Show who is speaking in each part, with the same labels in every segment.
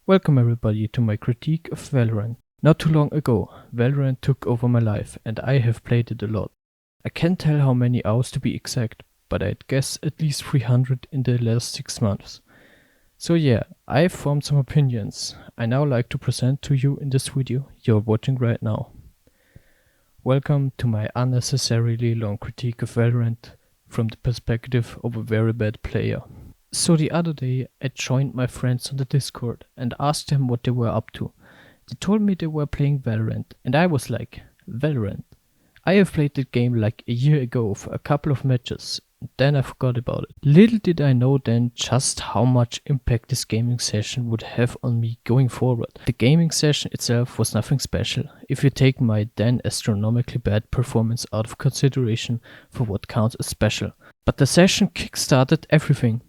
Speaker 1: Welcome everybody to my critique of Valorant. Not too long ago, Valorant took over my life and I have played it a lot. I can't tell how many hours to be exact, but I'd guess at least 300 in the last 6 months. So yeah, I've formed some opinions I now like to present to you in this video you're watching right now. Welcome to my unnecessarily long critique of Valorant from the perspective of a very bad player. So the other day I joined my friends on the Discord and asked them what they were up to. They told me they were playing Valorant and I was like, Valorant? I have played the game like a year ago for a couple of matches, and then I forgot about it. Little did I know then just how much impact this gaming session would have on me going forward. The gaming session itself was nothing special, if you take my then astronomically bad performance out of consideration for what counts as special. But the session kickstarted everything.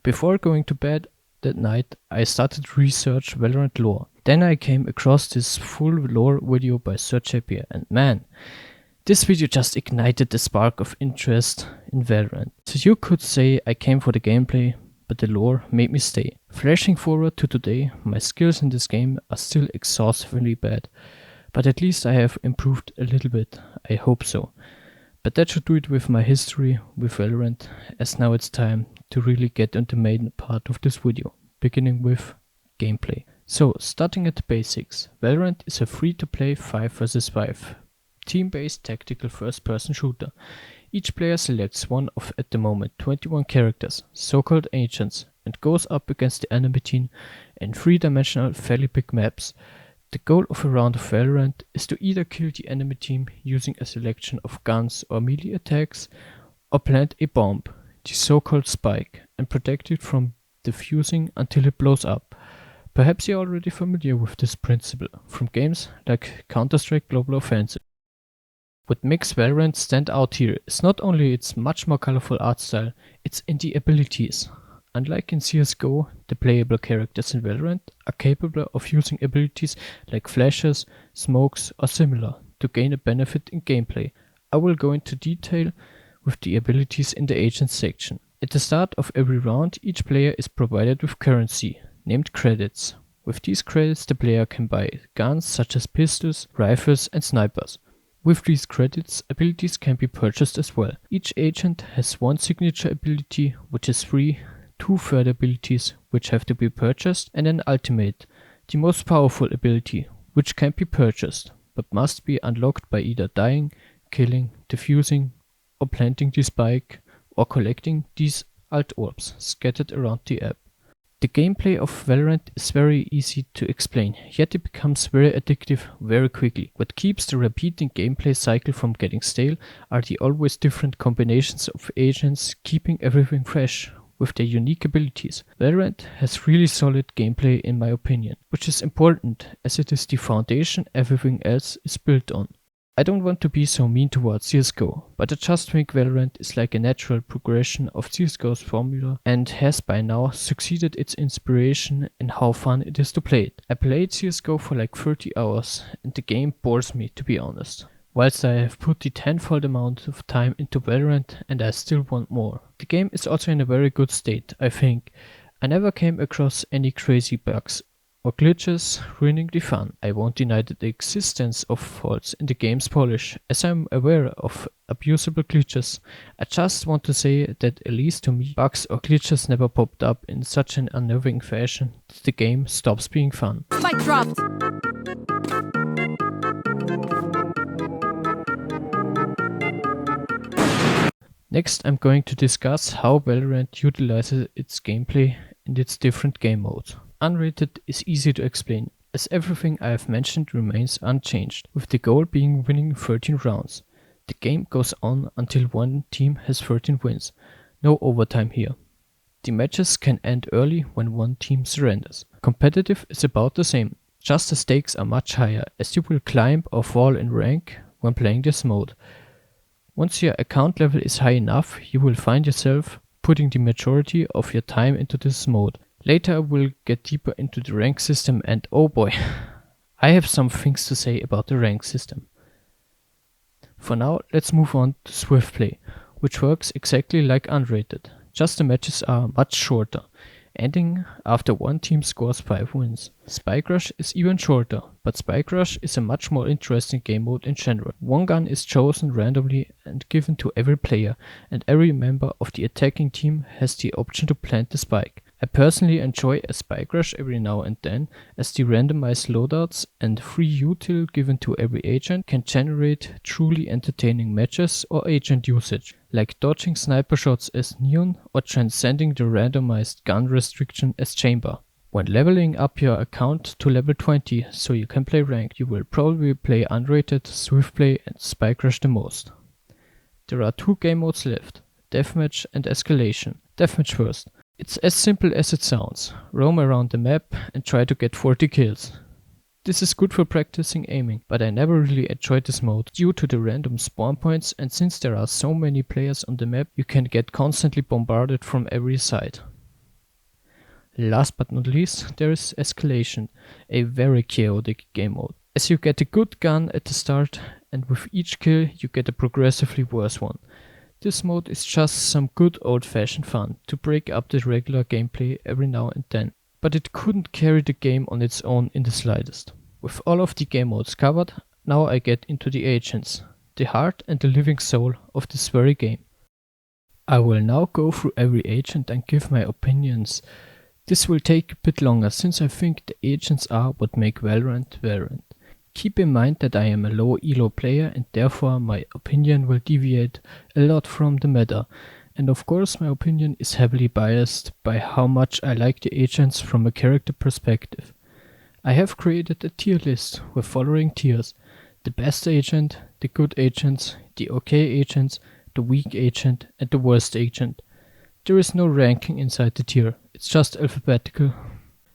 Speaker 1: Before going to bed that night, I started to research Valorant lore. Then I came across this full lore video by Jaeky, and man, this video just ignited the spark of interest in Valorant. So you could say I came for the gameplay, but the lore made me stay. Flashing forward to today, my skills in this game are still exhaustively bad, but at least I have improved a little bit, I hope so. But that should do it with my history with Valorant, as now it's time to really get into the main part of this video, beginning with gameplay. So, starting at the basics, Valorant is a free-to-play 5 vs 5 team-based tactical first-person shooter. Each player selects one of, at the moment, 21 characters, so-called agents, and goes up against the enemy team in 3-dimensional fairly big maps. The goal of a round of Valorant is to either kill the enemy team using a selection of guns or melee attacks, or plant a bomb, the so-called spike, and protect it from defusing until it blows up. Perhaps you're already familiar with this principle from games like Counter-Strike Global Offensive. What makes Valorant stand out here is not only its much more colorful art style, it's in the abilities. Unlike in CSGO, the playable characters in Valorant are capable of using abilities like flashes, smokes or similar to gain a benefit in gameplay. I will go into detail with the abilities in the agents section. At the start of every round, each player is provided with currency, named credits. With these credits the player can buy guns such as pistols, rifles and snipers. With these credits, abilities can be purchased as well. Each agent has one signature ability which is free, 2 further abilities which have to be purchased, and an ultimate, the most powerful ability, which can be purchased, but must be unlocked by either dying, killing, defusing, or planting the spike, or collecting these alt orbs scattered around the app. The gameplay of Valorant is very easy to explain, yet it becomes very addictive very quickly. What keeps the repeating gameplay cycle from getting stale are the always different combinations of agents keeping everything fresh with their unique abilities. Valorant has really solid gameplay in my opinion, which is important as it is the foundation everything else is built on. I don't want to be so mean towards CSGO, but I just think Valorant is like a natural progression of CSGO's formula and has by now succeeded its inspiration in how fun it is to play it. I played CSGO for like 30 hours and the game bores me, to be honest. Whilst I have put the tenfold amount of time into Valorant and I still want more. The game is also in a very good state, I think. I never came across any crazy bugs or glitches ruining the fun. I won't deny the existence of faults in the game's polish, as I'm aware of abusable glitches. I just want to say that at least to me, bugs or glitches never popped up in such an unnerving fashion that the game stops being fun.
Speaker 2: Spike dropped!
Speaker 1: Next I'm going to discuss how Valorant utilizes its gameplay in its different game modes. Unrated is easy to explain, as everything I have mentioned remains unchanged, with the goal being winning 13 rounds. The game goes on until one team has 13 wins, no overtime here. The matches can end early when one team surrenders. Competitive is about the same, just the stakes are much higher, as you will climb or fall in rank when playing this mode. Once your account level is high enough, you will find yourself putting the majority of your time into this mode. Later I will get deeper into the rank system and oh boy, I have some things to say about the rank system. For now, let's move on to Swift Play, which works exactly like Unrated, just the matches are much shorter. ending after one team scores 5 wins. Spike Rush is even shorter, but Spike Rush is a much more interesting game mode in general. One gun is chosen randomly and given to every player, and every member of the attacking team has the option to plant the spike. I personally enjoy a Spike Rush every now and then, as the randomized loadouts and free util given to every agent can generate truly entertaining matches or agent usage, like dodging sniper shots as Neon or transcending the randomized gun restriction as Chamber. When leveling up your account to level 20 so you can play ranked, you will probably play unrated, swift play and Spike Rush the most. There are 2 game modes left, Deathmatch and Escalation. Deathmatch first. It's as simple as it sounds. Roam around the map and try to get 40 kills. This is good for practicing aiming, but I never really enjoyed this mode due to the random spawn points, and since there are so many players on the map, you can get constantly bombarded from every side. Last but not least, there is Escalation, a very chaotic game mode. As you get a good gun at the start, and with each kill you get a progressively worse one. This mode is just some good old-fashioned fun to break up the regular gameplay every now and then, but it couldn't carry the game on its own in the slightest. With all of the game modes covered, now I get into the agents, the heart and the living soul of this very game. I will now go through every agent and give my opinions. This will take a bit longer since I think the agents are what make Valorant Valorant. Keep in mind that I am a low elo player and therefore my opinion will deviate a lot from the meta, and of course my opinion is heavily biased by how much I like the agents from a character perspective. I have created a tier list with following tiers: the best agent, the good agents, the okay agents, the weak agent and the worst agent. There is no ranking inside the tier, it's just alphabetical.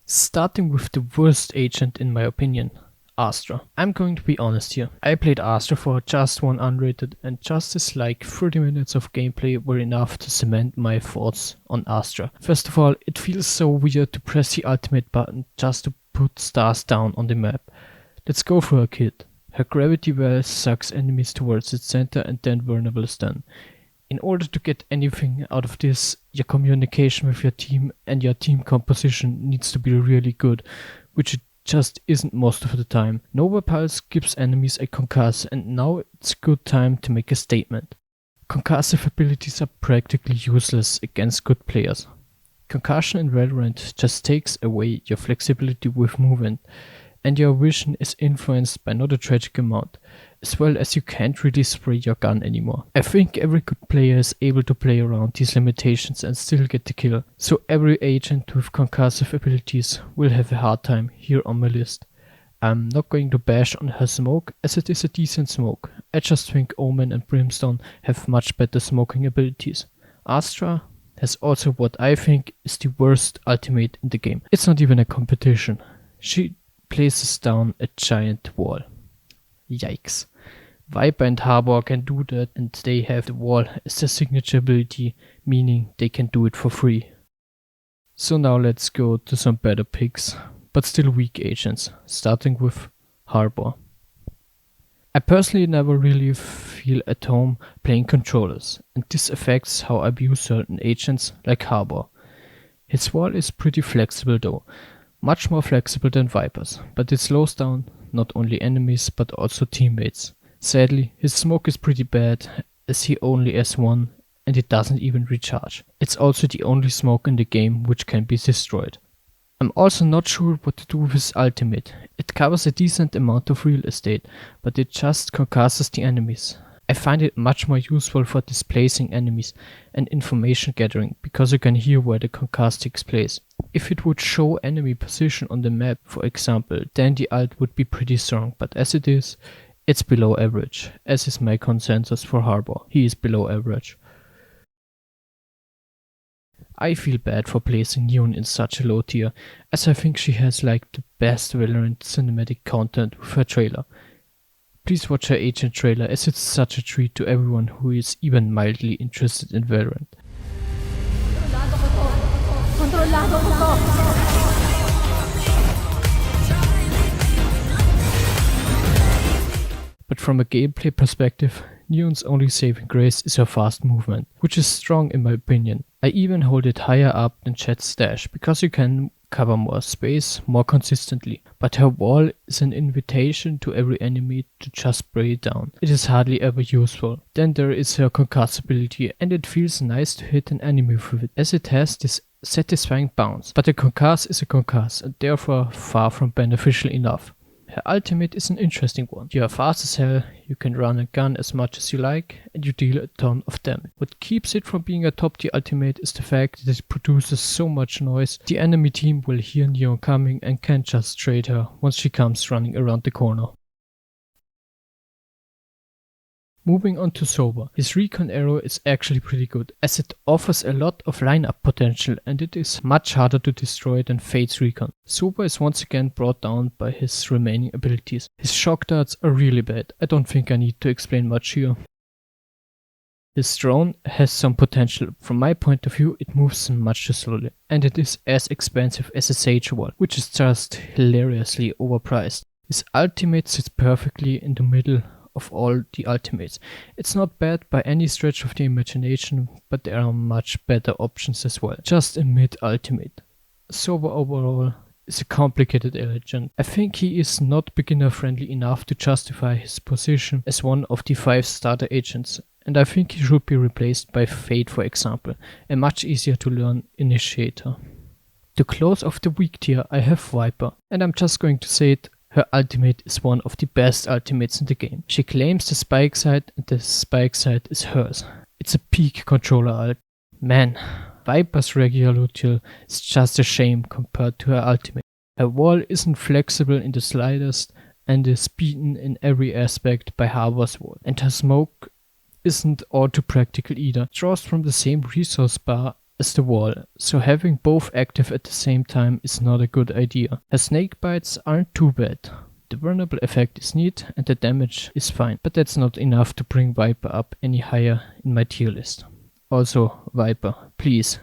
Speaker 1: Starting with the worst agent in my opinion. Astra. I'm going to be honest here. I played Astra for just one unrated, and just as like 30 minutes of gameplay were enough to cement my thoughts on Astra. First of all, it feels so weird to press the ultimate button just to put stars down on the map. Let's go for her kit. Her gravity well sucks enemies towards its center and then vulnerable stun. In order to get anything out of this, your communication with your team and your team composition needs to be really good, which it just isn't most of the time. Nova Pulse gives enemies a concuss, and now it's a good time to make a statement. Concussive abilities are practically useless against good players. Concussion in Valorant just takes away your flexibility with movement, and your vision is influenced by not a tragic amount, as well as you can't really spray your gun anymore. I think every good player is able to play around these limitations and still get the kill, so every agent with concussive abilities will have a hard time here on my list. I'm not going to bash on her smoke, as it is a decent smoke. I just think Omen and Brimstone have much better smoking abilities. Astra has also what I think is the worst ultimate in the game. It's not even a competition. She places down a giant wall. Yikes. Viper and Harbor can do that, and they have the wall as their signature ability, meaning they can do it for free. So now let's go to some better picks, but still weak agents, starting with Harbor. I personally never really feel at home playing controllers, and this affects how I view certain agents like Harbor. His wall is pretty flexible though, much more flexible than Viper's, but it slows down not only enemies but also teammates. Sadly, his smoke is pretty bad, as he only has one and it doesn't even recharge. It's also the only smoke in the game which can be destroyed. I'm also not sure what to do with his ultimate. It covers a decent amount of real estate, but it just concusses the enemies. I find it much more useful for displacing enemies and information gathering, because you can hear where the concuss takes place. If it would show enemy position on the map, for example, then the ult would be pretty strong, but as it is, it's below average, as is my consensus for Harbor. He is below average. I feel bad for placing Neon in such a low tier, as I think she has like the best Valorant cinematic content with her trailer. Please watch her agent trailer, as it's such a treat to everyone who is even mildly interested in Valorant. But from a gameplay perspective, Neon's only saving grace is her fast movement, which is strong in my opinion. I even hold it higher up than Chet's dash, because you can cover more space more consistently. But her wall is an invitation to every enemy to just spray it down. It is hardly ever useful. Then there is her concuss ability, and it feels nice to hit an enemy with it, as it has this satisfying bounce. But a concuss is a concuss, and therefore far from beneficial enough. Her ultimate is an interesting one. You are fast as hell, you can run and gun as much as you like, and you deal a ton of damage. What keeps it from being a top tier ultimate is the fact that it produces so much noise, the enemy team will hear Neon coming and can't just trade her once she comes running around the corner. Moving on to Sober. His recon arrow is actually pretty good, as it offers a lot of lineup potential and it is much harder to destroy than Fate's recon. Sober is once again brought down by his remaining abilities. His shock darts are really bad, I don't think I need to explain much here. His drone has some potential. From my point of view, it moves much too slowly, and it is as expensive as a Sage wall, which is just hilariously overpriced. His ultimate sits perfectly in the middle of all the ultimates. It's not bad by any stretch of the imagination, but there are much better options as well. Just a mid ultimate. Sober overall is a complicated agent. I think he is not beginner friendly enough to justify his position as one of the 5 starter agents, and I think he should be replaced by Fate, for example, a much easier to learn initiator. To close off the weak tier, I have Viper, and I'm just going to say it. Her ultimate is one of the best ultimates in the game. She claims the spike side and the spike side is hers. It's a peak controller ult. Man, Viper's regular util is just a shame compared to her ultimate. Her wall isn't flexible in the slightest and is beaten in every aspect by Harbor's wall. And her smoke isn't all too practical either. It draws from the same resource bar as the wall, so having both active at the same time is not a good idea. Her snake bites aren't too bad. The vulnerable effect is neat and the damage is fine, but that's not enough to bring Viper up any higher in my tier list. Also, Viper, please.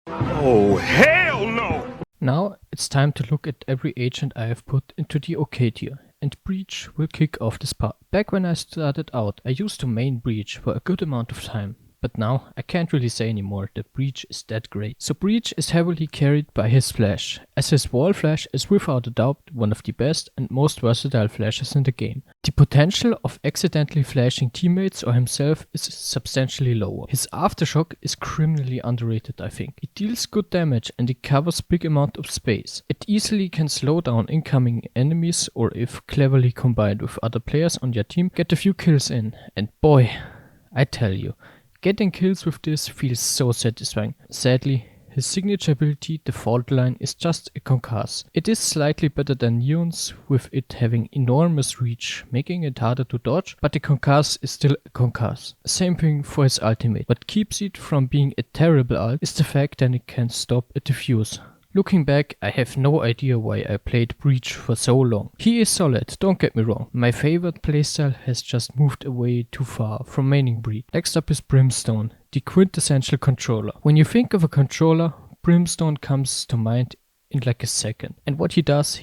Speaker 2: Oh, hell no!
Speaker 1: Now it's time to look at every agent I have put into the OK tier, and Breach will kick off this part. Back when I started out, I used to main Breach for a good amount of time. But now, I can't really say anymore that Breach is that great. So Breach is heavily carried by his flash, as his wall flash is without a doubt one of the best and most versatile flashes in the game. The potential of accidentally flashing teammates or himself is substantially lower. His aftershock is criminally underrated, I think. It deals good damage and it covers big amount of space. It easily can slow down incoming enemies, or if cleverly combined with other players on your team, get a few kills in. And boy, I tell you, getting kills with this feels so satisfying. Sadly, his signature ability, the Fault Line, is just a concuss. It is slightly better than Neon's, with it having enormous reach, making it harder to dodge, but the concuss is still a concuss. Same thing for his ultimate. What keeps it from being a terrible ult is the fact that it can stop a defuse. Looking back, I have no idea why I played Breach for so long. He is solid, don't get me wrong. My favorite playstyle has just moved away too far from maining Breach. Next up is Brimstone, the quintessential controller. When you think of a controller, Brimstone comes to mind in like a second. And what he does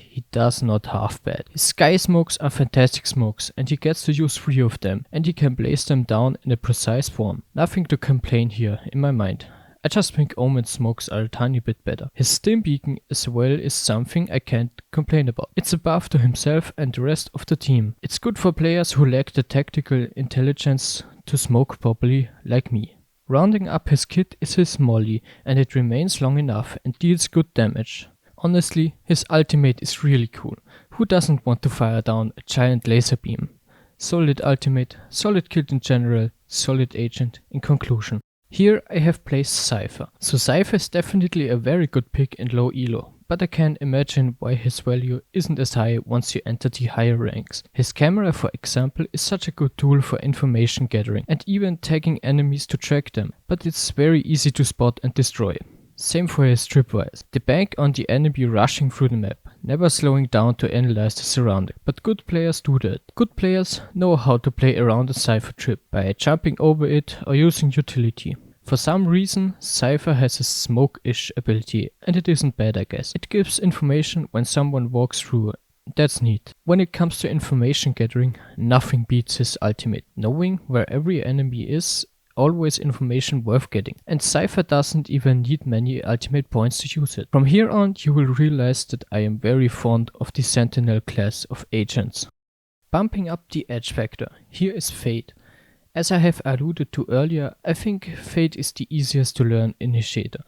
Speaker 1: not half bad. His sky smokes are fantastic smokes, and he gets to use 3 of them, and he can blaze them down in a precise form. Nothing to complain here, in my mind. I just think Omen's smokes are a tiny bit better. His stim beacon as well is something I can't complain about. It's a buff to himself and the rest of the team. It's good for players who lack the tactical intelligence to smoke properly, like me. Rounding up his kit is his molly, and it remains long enough and deals good damage. Honestly, his ultimate is really cool. Who doesn't want to fire down a giant laser beam? Solid ultimate, solid kit in general, solid agent in conclusion. Here I have placed Cypher. So Cypher is definitely a very good pick in low elo, but I can't imagine why his value isn't as high once you enter the higher ranks. His camera, for example, is such a good tool for information gathering and even tagging enemies to track them, but it's very easy to spot and destroy. Same for his tripwires. They bank on the enemy rushing through the map, never slowing down to analyze the surrounding. But good players do that. Good players know how to play around a Cypher trip by jumping over it or using utility. For some reason, Cypher has a smoke-ish ability, and it isn't bad, I guess. It gives information when someone walks through. That's neat. When it comes to information gathering, nothing beats his ultimate. Knowing where every enemy is always information worth getting, and Cypher doesn't even need many ultimate points to use it. From here on, you will realize that I am very fond of the Sentinel class of agents. Bumping up the edge factor, here is Fate. As I have alluded to earlier, I think Fate is the easiest to learn initiator.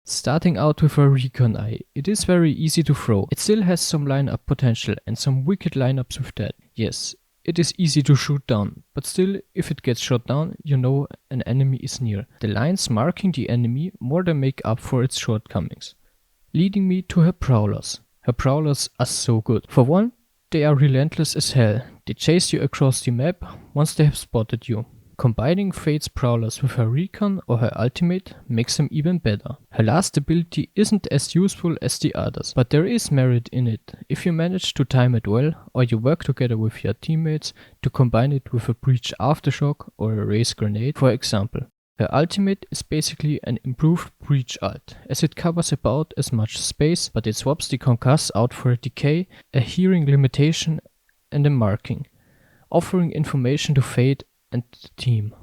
Speaker 1: Starting out with a recon eye, it is very easy to throw. It still has some lineup potential and some wicked lineups with that. Yes, it is easy to shoot down, but still, if it gets shot down, you know an enemy is near. The lines marking the enemy more than make up for its shortcomings. Leading me to her prowlers. Her prowlers are so good. For one, they are relentless as hell. They chase you across the map once they have spotted you. Combining Fate's prowlers with her recon or her ultimate makes them even better. Her last ability isn't as useful as the others, but there is merit in it if you manage to time it well or you work together with your teammates to combine it with a breach aftershock or a raise grenade, for example. Her ultimate is basically an improved breach ult, as it covers about as much space, but it swaps the concuss out for a decay, a hearing limitation and a marking, offering information to Fate and the team.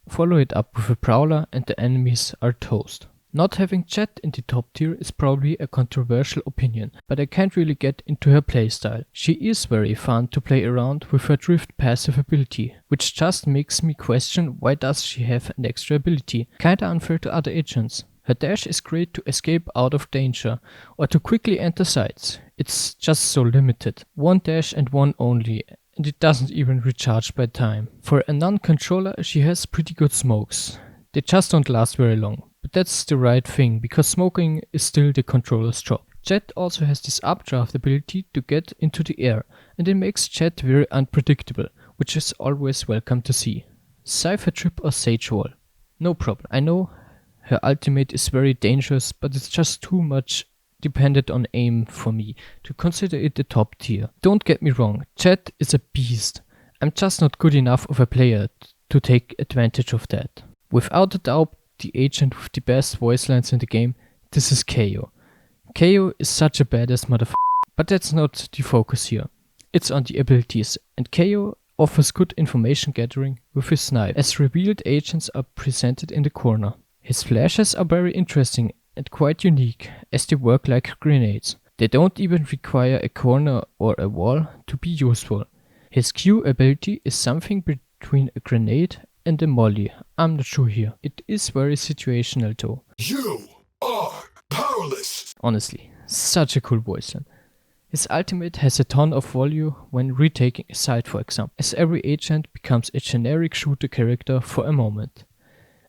Speaker 1: Follow it up with a prowler and the enemies are toast. Not having Jet in the top tier is probably a controversial opinion, but I can't really get into her playstyle. She is very fun to play around with her drift passive ability, which just makes me question why does she have an extra ability, kinda unfair to other agents. Her dash is great to escape out of danger or to quickly enter sites. It's just so limited. One dash and one only, and it doesn't even recharge by time. For a non-controller, she has pretty good smokes. They just don't last very long, but that's the right thing, because smoking is still the controller's job. Jet also has this updraft ability to get into the air, and it makes Jet very unpredictable, which is always welcome to see. Cypher Trip or Sage Wall? No problem. I know her ultimate is very dangerous, but it's just too much dependent on aim for me to consider it the top tier. Don't get me wrong, Jet is a beast. I'm just not good enough of a player to take advantage of that. Without a doubt, the agent with the best voice lines in the game, this is KO. KO is such a badass motherfucker, but that's not the focus here. It's on the abilities, and KO offers good information gathering with his snipe, as revealed agents are presented in the corner. His flashes are very interesting and quite unique, as they work like grenades. They don't even require a corner or a wall to be useful. His Q ability is something between a grenade and a molly. I'm not sure here. It is very situational though.
Speaker 2: You are powerless.
Speaker 1: Honestly, such a cool voice line. His ultimate has a ton of value when retaking a site, for example, as every agent becomes a generic shooter character for a moment.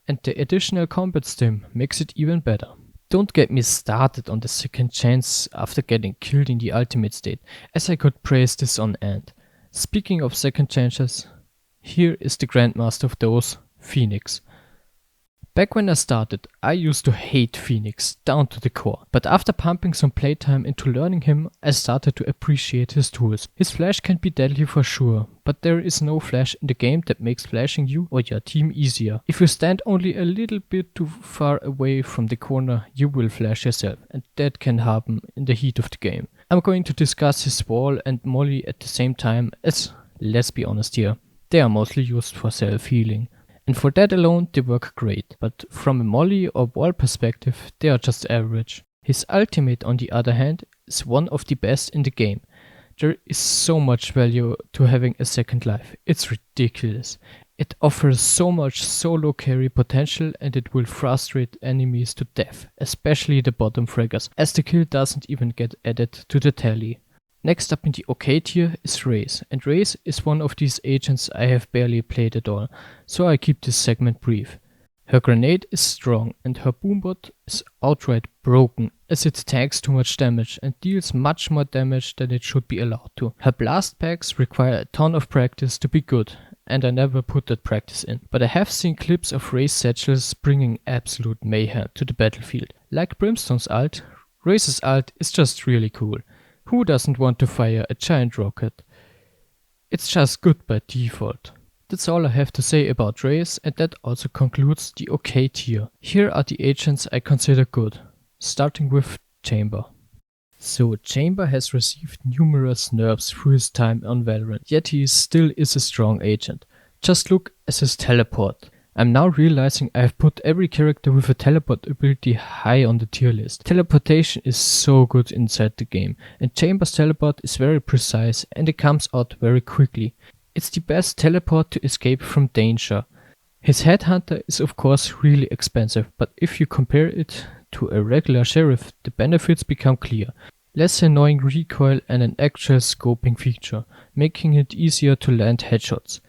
Speaker 1: And the additional combat stim makes it even better. Don't get me started on the second chance after getting killed in the ultimate state, as I could praise this on end. Speaking of second chances, here is the grandmaster of those, Phoenix. Back when I started, I used to hate Phoenix down to the core, but after pumping some playtime into learning him, I started to appreciate his tools. His flash can be deadly for sure, but there is no flash in the game that makes flashing you or your team easier. If you stand only a little bit too far away from the corner, you will flash yourself, and that can happen in the heat of the game. I'm going to discuss his wall and molly at the same time, as, let's be honest here, they are mostly used for self-healing. And for that alone, they work great, but from a molly or wall perspective, they are just average. His ultimate, on the other hand, is one of the best in the game. There is so much value to having a second life, it's ridiculous. It offers so much solo carry potential and it will frustrate enemies to death, especially the bottom fraggers, as the kill doesn't even get added to the tally. Next up in the OK tier is Raze, and Raze is one of these agents I have barely played at all, so I keep this segment brief. Her grenade is strong and her boombot is outright broken, as it tanks too much damage and deals much more damage than it should be allowed to. Her blast packs require a ton of practice to be good, and I never put that practice in, but I have seen clips of Raze satchels bringing absolute mayhem to the battlefield. Like Brimstone's ult, Raze's ult is just really cool. Who doesn't want to fire a giant rocket? It's just good by default. That's all I have to say about Raze, and that also concludes the OK tier. Here are the agents I consider good, starting with Chamber. So Chamber has received numerous nerfs through his time on Valorant, yet he still is a strong agent. Just look at his teleport. I'm now realizing I have put every character with a teleport ability high on the tier list. Teleportation is so good inside the game, and Chamber's teleport is very precise and it comes out very quickly. It's the best teleport to escape from danger. His headhunter is of course really expensive, but if you compare it to a regular sheriff, the benefits become clear. Less annoying recoil and an actual scoping feature, making it easier to land headshots.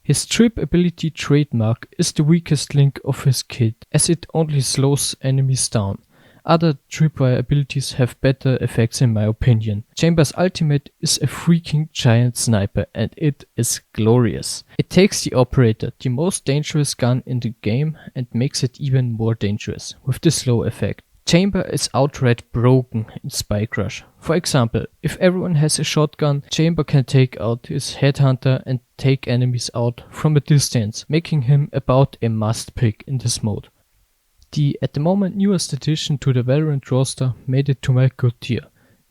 Speaker 1: His trip ability trademark is the weakest link of his kit, as it only slows enemies down. Other tripwire abilities have better effects in my opinion. Chamber's ultimate is a freaking giant sniper and it is glorious. It takes the operator, the most dangerous gun in the game, and makes it even more dangerous with the slow effect. Chamber is outright broken in Spike Rush. For example, if everyone has a shotgun, Chamber can take out his headhunter and take enemies out from a distance, making him about a must pick in this mode. The at the moment newest addition to the Valorant roster made it to my good tier,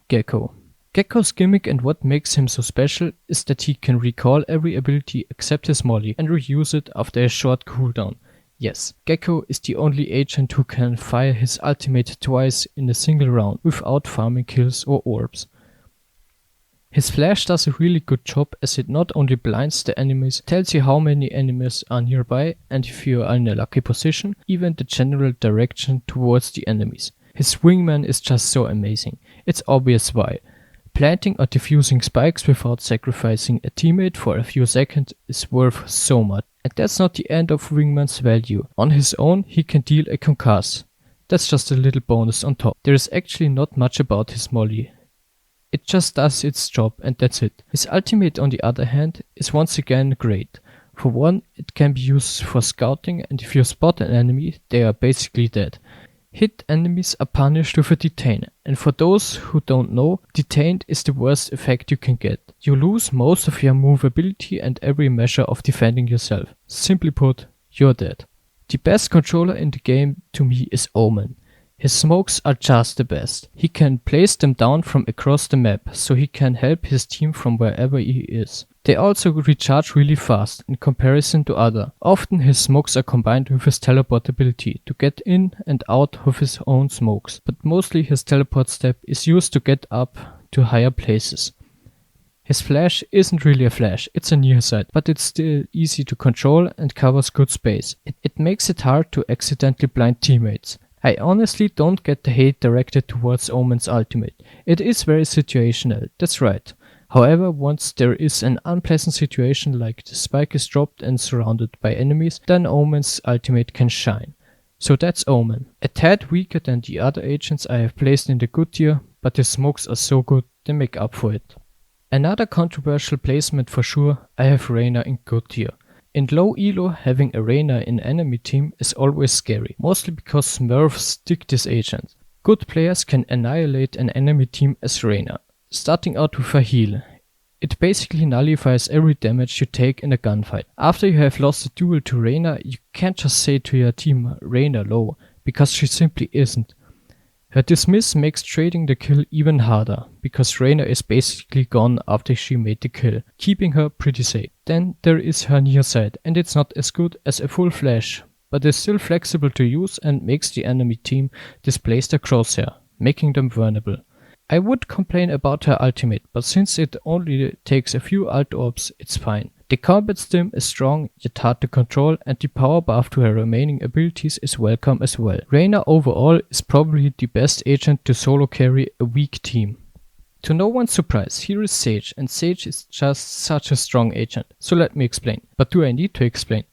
Speaker 1: Gecko. Gecko's gimmick and what makes him so special is that he can recall every ability except his molly and reuse it after a short cooldown. Yes, Gecko is the only agent who can fire his ultimate twice in a single round without farming kills or orbs. His flash does a really good job as it not only blinds the enemies, tells you how many enemies are nearby and if you are in a lucky position, even the general direction towards the enemies. His wingman is just so amazing. It's obvious why. Planting or defusing spikes without sacrificing a teammate for a few seconds is worth so much. And that's not the end of Wingman's value. On his own, he can deal a concuss. That's just a little bonus on top. There is actually not much about his molly. It just does its job and that's it. His ultimate on the other hand is once again great. For one, it can be used for scouting and if you spot an enemy, they are basically dead. Hit enemies are punished with a detain, and for those who don't know, detained is the worst effect you can get. You lose most of your movability and every measure of defending yourself. Simply put, you're dead. The best controller in the game to me is Omen. His smokes are just the best. He can place them down from across the map, so he can help his team from wherever he is. They also recharge really fast in comparison to other. Often his smokes are combined with his teleport ability to get in and out of his own smokes, but mostly his teleport step is used to get up to higher places. His flash isn't really a flash, it's a near sight, but it's still easy to control and covers good space. It makes it hard to accidentally blind teammates. I honestly don't get the hate directed towards Omen's ultimate. It is very situational, that's right. However, once there is an unpleasant situation like the spike is dropped and surrounded by enemies, then Omen's ultimate can shine. So that's Omen. A tad weaker than the other agents I have placed in the good tier, but his smokes are so good they make up for it. Another controversial placement for sure, I have Reyna in good tier. In low elo, having a Reyna in enemy team is always scary, mostly because smurfs stick this agent. Good players can annihilate an enemy team as Reyna. Starting out with a heal. It basically nullifies every damage you take in a gunfight. After you have lost a duel to Reyna, you can't just say to your team Reyna low, because she simply isn't. Her dismiss makes trading the kill even harder, because Reyna is basically gone after she made the kill, keeping her pretty safe. Then there is her near sight, and it's not as good as a full flash, but is still flexible to use and makes the enemy team displace their crosshair, making them vulnerable. I would complain about her ultimate, but since it only takes a few ult orbs, it's fine. The combat stim is strong yet hard to control, and the power buff to her remaining abilities is welcome as well. Reyna overall is probably the best agent to solo carry a weak team. To no one's surprise, here is Sage, and Sage is just such a strong agent. So let me explain. But do I need to explain?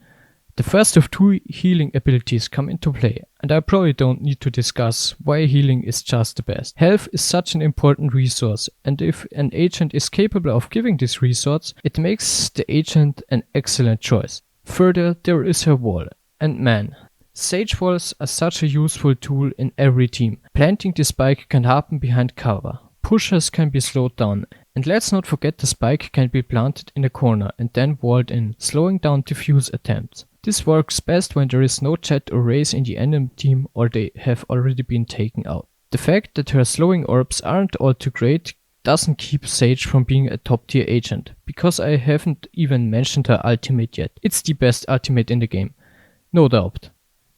Speaker 1: The first of two healing abilities come into play, and I probably don't need to discuss why healing is just the best. Health is such an important resource, and if an agent is capable of giving this resource, it makes the agent an excellent choice. Further, there is her wall, and man, Sage walls are such a useful tool in every team. Planting the spike can happen behind cover. Pushers can be slowed down, and let's not forget the spike can be planted in a corner and then walled in, slowing down defuse attempts. This works best when there is no chat or race in the enemy team or they have already been taken out. The fact that her slowing orbs aren't all too great doesn't keep Sage from being a top tier agent, because I haven't even mentioned her ultimate yet. It's the best ultimate in the game, no doubt.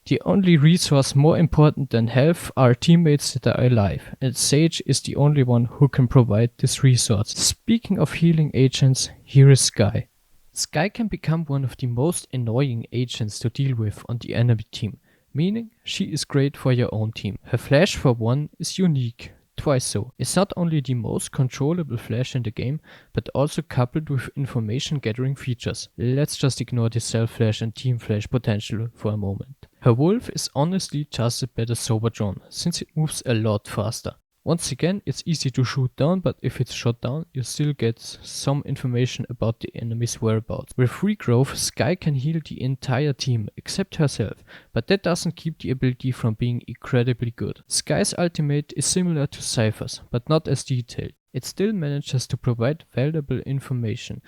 Speaker 1: The only resource more important than health are teammates that are alive, and Sage is the only one who can provide this resource. Speaking of healing agents, here is Skye. Skye can become one of the most annoying agents to deal with on the enemy team, meaning she is great for your own team. Her flash for one is unique, twice so. It's not only the most controllable flash in the game, but also coupled with information gathering features. Let's just ignore the self flash and team flash potential for a moment. Her wolf is honestly just a better sober drone, since it moves a lot faster. Once again, it's easy to shoot down, but if it's shot down, you still get some information about the enemy's whereabouts. With regrowth, Skye can heal the entire team except herself, but that doesn't keep the ability from being incredibly good. Skye's ultimate is similar to Cypher's, but not as detailed. It still manages to provide valuable information,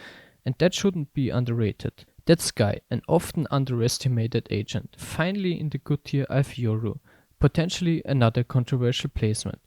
Speaker 1: and that shouldn't be underrated. That's Skye, an often underestimated agent. Finally, in the good tier, I have Yoru, potentially another controversial placement.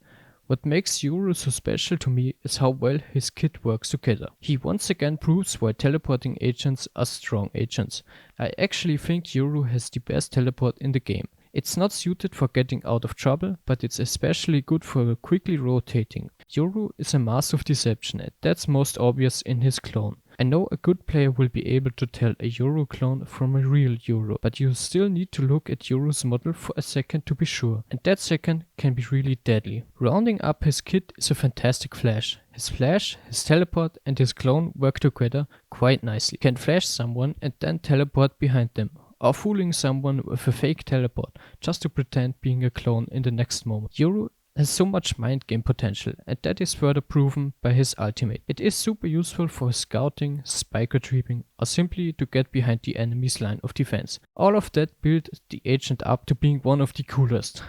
Speaker 1: What makes Yoru so special to me is how well his kit works together. He once again proves why teleporting agents are strong agents. I actually think Yoru has the best teleport in the game. It's not suited for getting out of trouble, but it's especially good for quickly rotating. Yoru is a master of deception, and that's most obvious in his clone. I know a good player will be able to tell a Yoru clone from a real Yoru, but you still need to look at Yoru's model for a second to be sure, and that second can be really deadly. Rounding up his kit is a fantastic flash. His flash, his teleport and his clone work together quite nicely. You can flash someone and then teleport behind them, or fooling someone with a fake teleport just to pretend being a clone in the next moment. Yoru has so much mind game potential, and that is further proven by his ultimate. It is super useful for scouting, spike retrieving, or simply to get behind the enemy's line of defense. All of that built the agent up to being one of the coolest,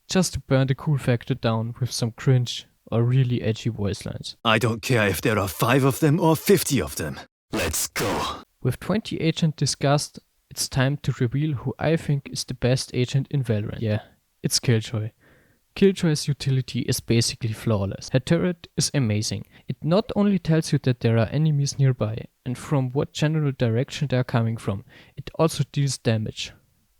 Speaker 1: just to burn the cool factor down with some cringe or really edgy voice lines.
Speaker 3: I don't care if there are 5 of them or 50 of them. Let's go.
Speaker 1: With 20 agents discussed, it's time to reveal who I think is the best agent in Valorant. Yeah, it's Killjoy. Killjoy's utility is basically flawless. Her turret is amazing. It not only tells you that there are enemies nearby and from what general direction they are coming from, it also deals damage.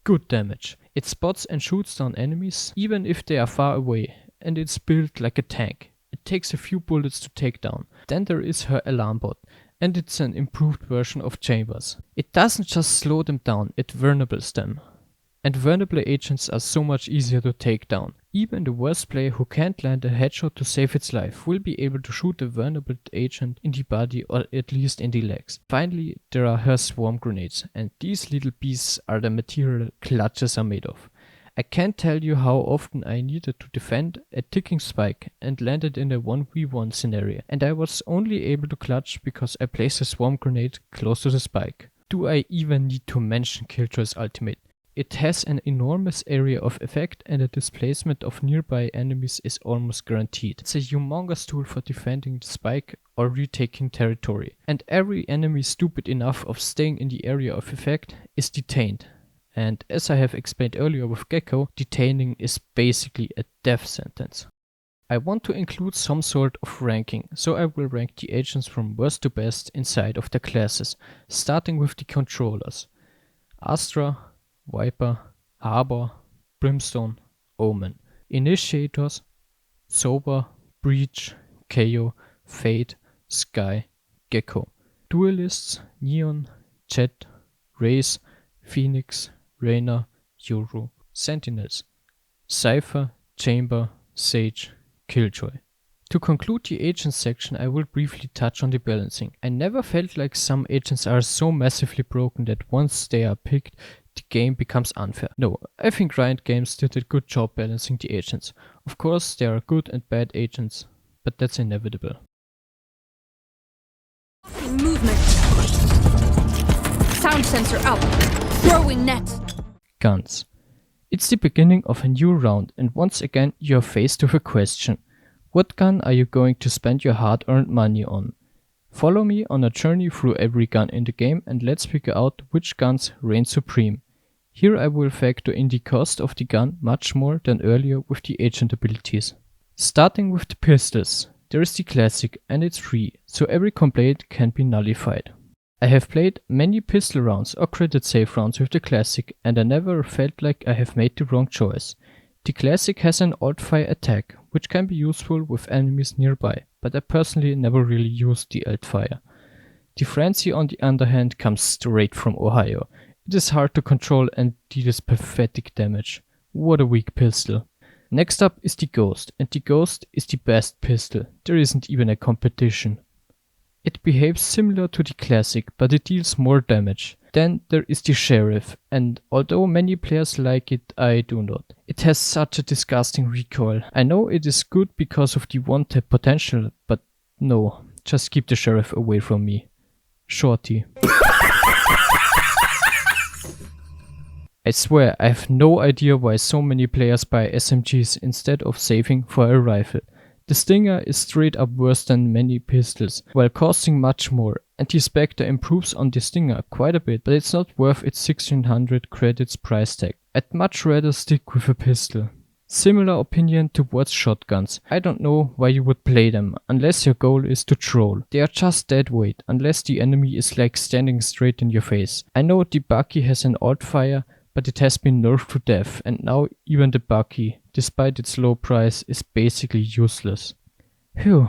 Speaker 1: Good damage. It spots and shoots down enemies even if they are far away, and it's built like a tank. It takes a few bullets to take down. Then there is her alarm bot, and it's an improved version of Chambers. It doesn't just slow them down, it vulnerables them. And vulnerable agents are so much easier to take down. Even the worst player who can't land a headshot to save its life will be able to shoot a vulnerable agent in the body or at least in the legs. Finally, there are her swarm grenades, and these little beasts are the material clutches are made of. I can't tell you how often I needed to defend a ticking spike and landed in a 1v1 scenario, and I was only able to clutch because I placed a swarm grenade close to the spike. Do I even need to mention Killjoy's ultimate? It has an enormous area of effect, and the displacement of nearby enemies is almost guaranteed. It's a humongous tool for defending the spike or retaking territory, and every enemy stupid enough of staying in the area of effect is detained. And as I have explained earlier with Gecko, detaining is basically a death sentence. I want to include some sort of ranking, so I will rank the agents from worst to best inside of the classes, starting with the controllers. Astra, Viper, Harbor, Brimstone, Omen. Initiators, Sober, Breach, KO, Fade, Skye, Gecko. Duelists, Neon, Jet, Raze, Phoenix, Reyna, Yoru. Sentinels, Cypher, Chamber, Sage, Killjoy. To conclude the agents section, I will briefly touch on the balancing. I never felt like some agents are so massively broken that once they are picked, the game becomes unfair. No, I think Riot Games did a good job balancing the agents. Of course, there are good and bad agents, but that's inevitable.
Speaker 4: Movement. Sound sensor up. Throwing net.
Speaker 1: Guns. It's the beginning of a new round, and once again you're faced with a question. What gun are you going to spend your hard-earned money on? Follow me on a journey through every gun in the game, and let's figure out which guns reign supreme. Here I will factor in the cost of the gun much more than earlier with the agent abilities. Starting with the pistols. There is the classic and it's free, so every complaint can be nullified. I have played many pistol rounds or credit save rounds with the classic and I never felt like I have made the wrong choice. The classic has an alt-fire attack, which can be useful with enemies nearby, but I personally never really used the alt-fire. The frenzy on the other hand comes straight from Ohio. It is hard to control and deals pathetic damage. What a weak pistol. Next up is the Ghost, and the Ghost is the best pistol. There isn't even a competition. It behaves similar to the classic, but it deals more damage. Then there is the Sheriff, and although many players like it, I do not. It has such a disgusting recoil. I know it is good because of the one-tap potential, but no, just keep the Sheriff away from me. Shorty. I swear, I have no idea why so many players buy SMGs instead of saving for a rifle. The Stinger is straight up worse than many pistols, while costing much more, and the Spectre improves on the Stinger quite a bit, but it's not worth its 1600 credits price tag. I'd much rather stick with a pistol. Similar opinion towards shotguns. I don't know why you would play them, unless your goal is to troll. They are just dead weight, unless the enemy is like standing straight in your face. I know the Bucky has an alt-fire, but it has been nerfed to death, and now even the Bucky, despite its low price, is basically useless. Phew,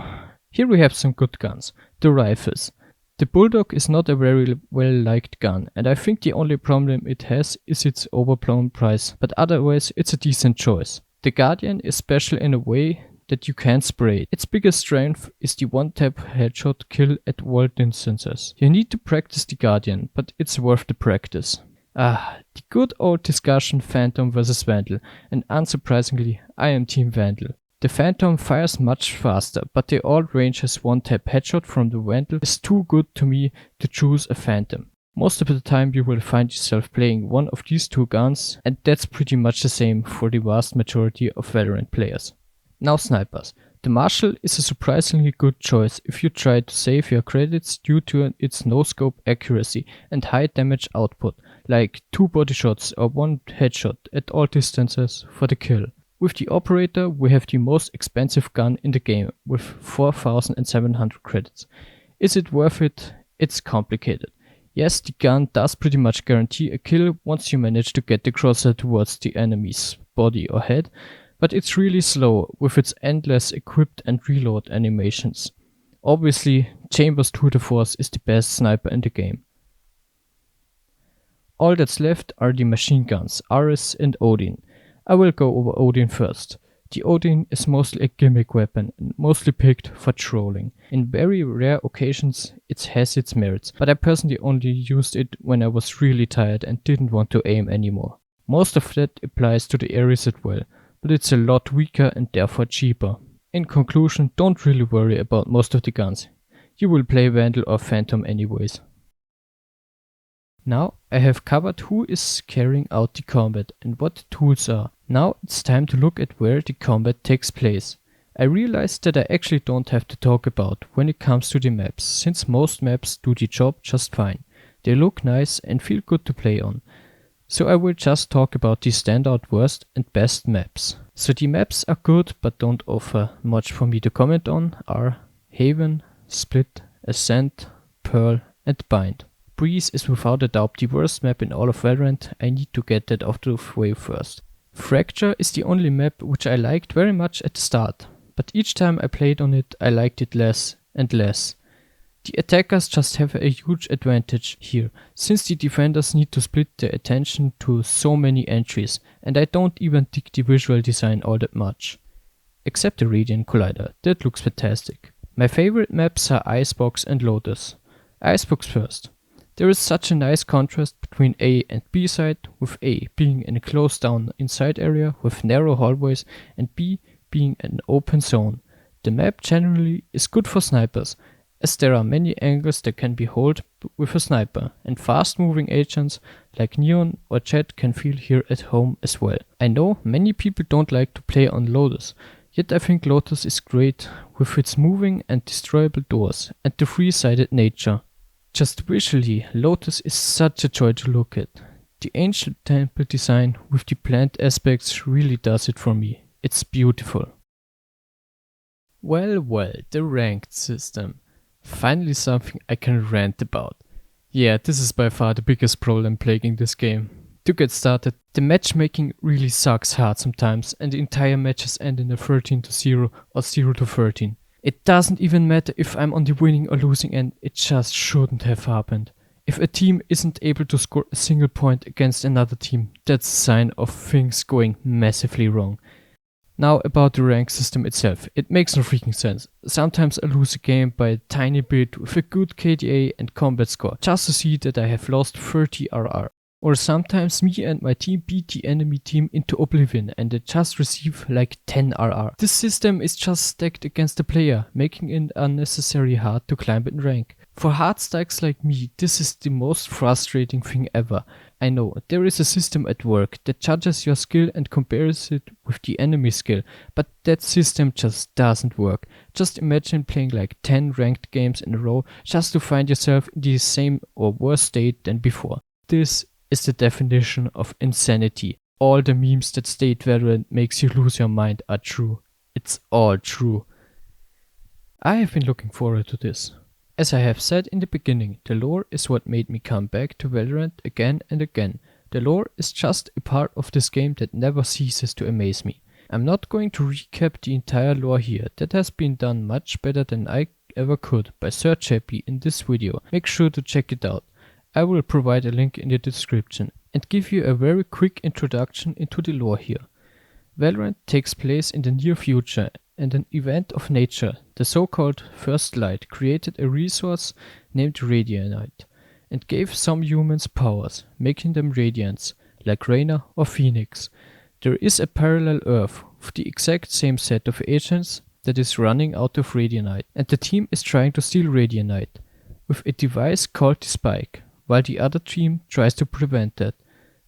Speaker 1: here we have some good guns. The rifles. The Bulldog is not a very well liked gun, and I think the only problem it has is its overblown price, but otherwise it's a decent choice. The Guardian is special in a way that you can't spray it. Its biggest strength is the one-tap headshot kill at all distances. You need to practice the Guardian, but it's worth the practice. The good old discussion Phantom vs Vandal, and unsurprisingly, I am Team Vandal. The Phantom fires much faster, but the alt range has one-tap headshot from the Vandal is too good to me to choose a Phantom. Most of the time you will find yourself playing one of these two guns, and that's pretty much the same for the vast majority of Valorant players. Now snipers. The Marshal is a surprisingly good choice if you try to save your credits due to its no-scope accuracy and high damage output, like 2 body shots or 1 headshot at all distances for the kill. With the Operator we have the most expensive gun in the game with 4700 credits. Is it worth it? It's complicated. Yes, the gun does pretty much guarantee a kill once you manage to get the crosshair towards the enemy's body or head, but it's really slow with its endless equipped and reload animations. Obviously, Chambers Tour de Force is the best sniper in the game. All that's left are the machine guns, Ares and Odin. I will go over Odin first. The Odin is mostly a gimmick weapon and mostly picked for trolling. In very rare occasions it has its merits, but I personally only used it when I was really tired and didn't want to aim anymore. Most of that applies to the Ares as well, but it's a lot weaker and therefore cheaper. In conclusion, don't really worry about most of the guns. You will play Vandal or Phantom anyways. Now I have covered who is carrying out the combat and what the tools are. Now it's time to look at where the combat takes place. I realized that I actually don't have to talk about when it comes to the maps, since most maps do the job just fine. They look nice and feel good to play on. So I will just talk about the standout worst and best maps. So the maps are good but don't offer much for me to comment on are Haven, Split, Ascent, Pearl and Bind. Breeze is without a doubt the worst map in all of Valorant. I need to get that out of the way first. Fracture is the only map which I liked very much at the start, but each time I played on it I liked it less and less. The attackers just have a huge advantage here, since the defenders need to split their attention to so many entries, and I don't even dig the visual design all that much. Except the Radiant Collider, that looks fantastic. My favorite maps are Icebox and Lotus. Icebox first. There is such a nice contrast between A and B side, with A being in a closed down inside area with narrow hallways and B being an open zone. The map generally is good for snipers, as there are many angles that can be held with a sniper, and fast moving agents like Neon or Jet can feel here at home as well. I know many people don't like to play on Lotus, yet I think Lotus is great with its moving and destroyable doors and the free-sided nature. Just visually, Lotus is such a joy to look at. The ancient temple design with the plant aspects really does it for me. It's beautiful. Well, the ranked system. Finally something I can rant about. Yeah, this is by far the biggest problem plaguing this game. To get started, the matchmaking really sucks hard sometimes and the entire matches end in a 13-0 or 0-13. It doesn't even matter if I'm on the winning or losing end, it just shouldn't have happened. If a team isn't able to score a single point against another team, that's a sign of things going massively wrong. Now about the rank system itself, it makes no freaking sense. Sometimes I lose a game by a tiny bit with a good KDA and combat score, just to see that I have lost 30 RR. Or sometimes me and my team beat the enemy team into oblivion and they just receive like 10 RR. This system is just stacked against the player, making it unnecessarily hard to climb in rank. For hardstykes like me, this is the most frustrating thing ever. I know, there is a system at work that judges your skill and compares it with the enemy skill, but that system just doesn't work. Just imagine playing like 10 ranked games in a row just to find yourself in the same or worse state than before. This is the definition of insanity. All the memes that state Valorant makes you lose your mind are true. It's all true. I have been looking forward to this. As I have said in the beginning, the lore is what made me come back to Valorant again and again. The lore is just a part of this game that never ceases to amaze me. I'm not going to recap the entire lore here, that has been done much better than I ever could by Sir Jaeky in this video. Make sure to check it out. I will provide a link in the description and give you a very quick introduction into the lore here. Valorant takes place in the near future and an event of nature, the so-called First Light, created a resource named Radianite and gave some humans powers, making them Radiants, like Reyna or Phoenix. There is a parallel Earth with the exact same set of agents that is running out of Radianite, and the team is trying to steal Radianite with a device called the Spike, while the other team tries to prevent that.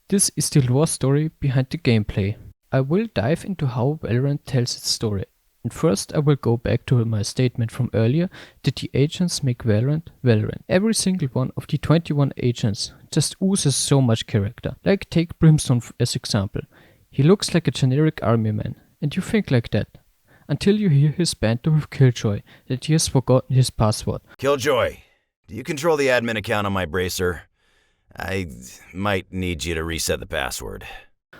Speaker 1: This is the lore story behind the gameplay. I will dive into how Valorant tells its story. And first I will go back to my statement from earlier that the agents make Valorant Valorant. Every single one of the 21 agents just oozes so much character. Like take Brimstone as example. He looks like a generic army man, and you think like that. Until you hear his banter with Killjoy that he has forgotten his password.
Speaker 5: Killjoy, do you control the admin account on my bracer? I might need you to reset the password.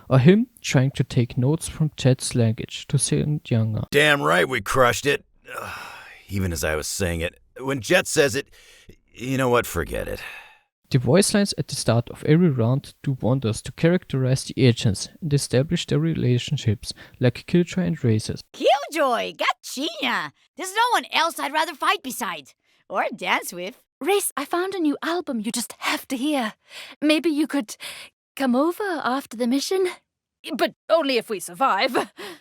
Speaker 1: Or him trying to take notes from Chet's language to sound younger.
Speaker 5: Damn right we crushed it. Even as I was saying it. When Jet says it, you know what, forget it.
Speaker 1: The voice lines at the start of every round do wonders to characterize the agents and establish their relationships, like Killjoy and Razors.
Speaker 6: Killjoy, Gachina. There's no one else I'd rather fight beside. Or dance with.
Speaker 4: Race, I found a new album you just have to hear. Maybe you could come over after the mission? But only if we survive.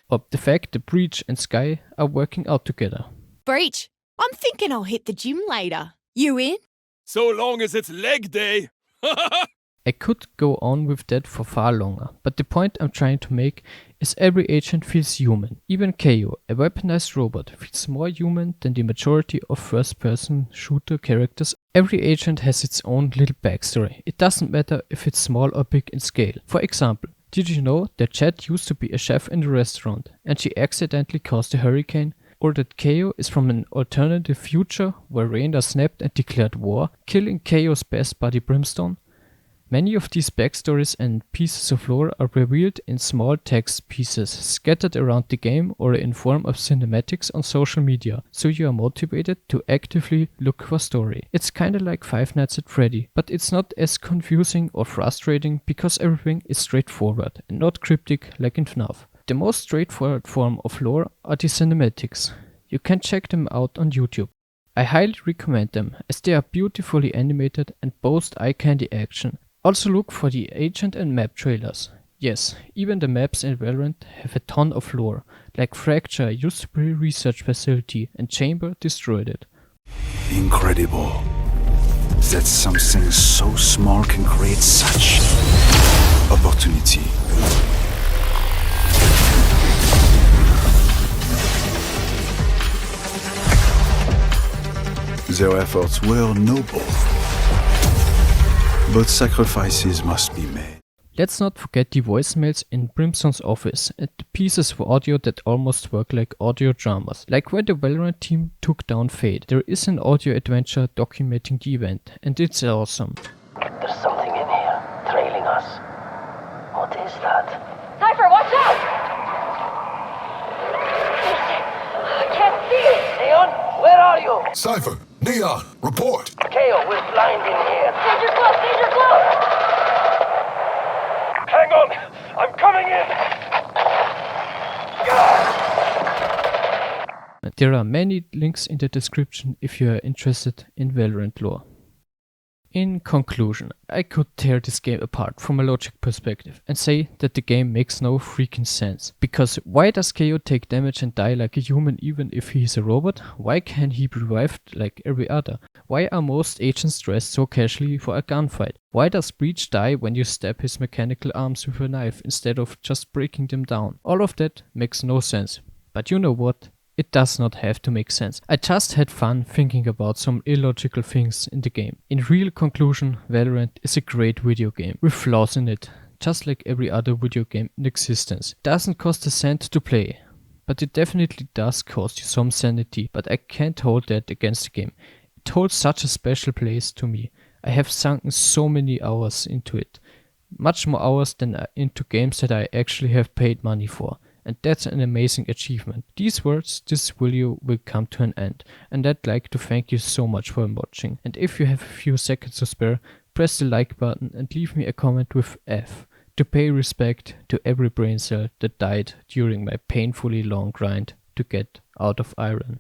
Speaker 1: Or the fact that Breach and Sky are working out together.
Speaker 7: Breach, I'm thinking I'll hit the gym later. You in?
Speaker 2: So long as it's leg day.
Speaker 1: I could go on with that for far longer, but the point I'm trying to make is every agent feels human. Even KO, a weaponized robot, feels more human than the majority of first-person shooter characters. Every agent has its own little backstory. It doesn't matter if it's small or big in scale. For example, did you know that Chet used to be a chef in a restaurant and she accidentally caused a hurricane? Or that KO is from an alternative future where Reyna snapped and declared war, killing KO's best buddy Brimstone? Many of these backstories and pieces of lore are revealed in small text pieces scattered around the game or in form of cinematics on social media, so you are motivated to actively look for story. It's kinda like Five Nights at Freddy, but it's not as confusing or frustrating because everything is straightforward and not cryptic like in FNAF. The most straightforward form of lore are the cinematics. You can check them out on YouTube. I highly recommend them as they are beautifully animated and boast eye-candy action. Also look for the agent and map trailers. Yes, even the maps in Valorant have a ton of lore, like Fracture used to be a research facility and Chamber destroyed it.
Speaker 8: Incredible that something so small can create such opportunity. Their efforts were noble, but sacrifices must be made.
Speaker 1: Let's not forget the voicemails in Brimstone's office and the pieces of audio that almost work like audio dramas. Like when the Valorant team took down Fade, there is an audio adventure documenting the event, and it's awesome.
Speaker 9: There's something in here, trailing us. What is that?
Speaker 4: Cypher, watch out! I can't see it!
Speaker 9: Neon, where are you?
Speaker 2: Cypher, Neon, report.
Speaker 9: KO, we're blind in here.
Speaker 4: Danger close! Danger close!
Speaker 9: Hang on, I'm coming in.
Speaker 1: There are many links in the description if you are interested in Valorant lore. In conclusion, I could tear this game apart from a logic perspective and say that the game makes no freaking sense. Because why does KO take damage and die like a human even if he is a robot? Why can he be revived like every other? Why are most agents dressed so casually for a gunfight? Why does Breach die when you stab his mechanical arms with a knife instead of just breaking them down? All of that makes no sense. But you know what? It does not have to make sense. I just had fun thinking about some illogical things in the game. In real conclusion, Valorant is a great video game with flaws in it, just like every other video game in existence. It doesn't cost a cent to play, but it definitely does cost you some sanity, but I can't hold that against the game. It holds such a special place to me. I have sunk so many hours into it, much more hours than into games that I actually have paid money for. And that's an amazing achievement. These words, this video will come to an end, and I'd like to thank you so much for watching. And if you have a few seconds to spare, press the like button and leave me a comment with F to pay respect to every brain cell that died during my painfully long grind to get out of iron.